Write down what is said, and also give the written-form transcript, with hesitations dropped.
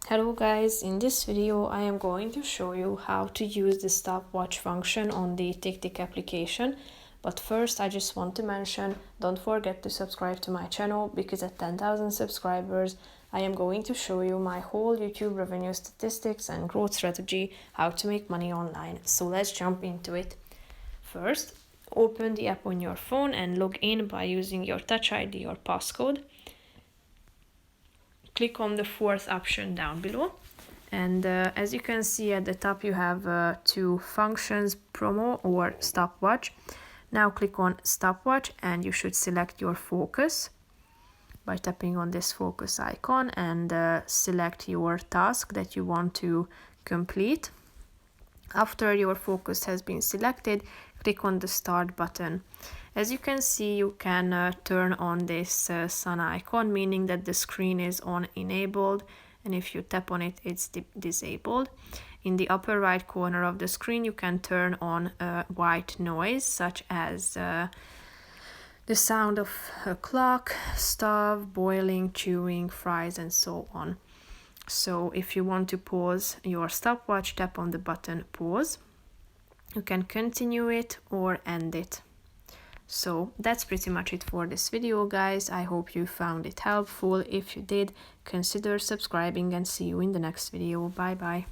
Hello guys, in this video I am going to show you how to use the stopwatch function on the TickTick application. But first I just want to mention, don't forget to subscribe to my channel, because at 10,000 subscribers I am going to show you my whole YouTube revenue statistics and growth strategy, how to make money online. So let's jump into it. First, open the app on your phone and log in by using your Touch ID or passcode. Click on the fourth option down below, and as you can see at the top you have two functions, promo or stopwatch. Now click on stopwatch and you should select your focus by tapping on this focus icon, and select your task that you want to complete. After your focus has been selected, click on the start button. As you can see, you can turn on this sun icon, meaning that the screen is on enabled, and if you tap on it, it's disabled. In the upper right corner of the screen, you can turn on white noise, such as the sound of a clock, stove, boiling, chewing, fries, and so on. So if you want to pause your stopwatch, tap on the button pause. You can continue it or end it. So that's pretty much it for this video, guys. I hope you found it helpful. If you did, consider subscribing, and see you in the next video. Bye bye.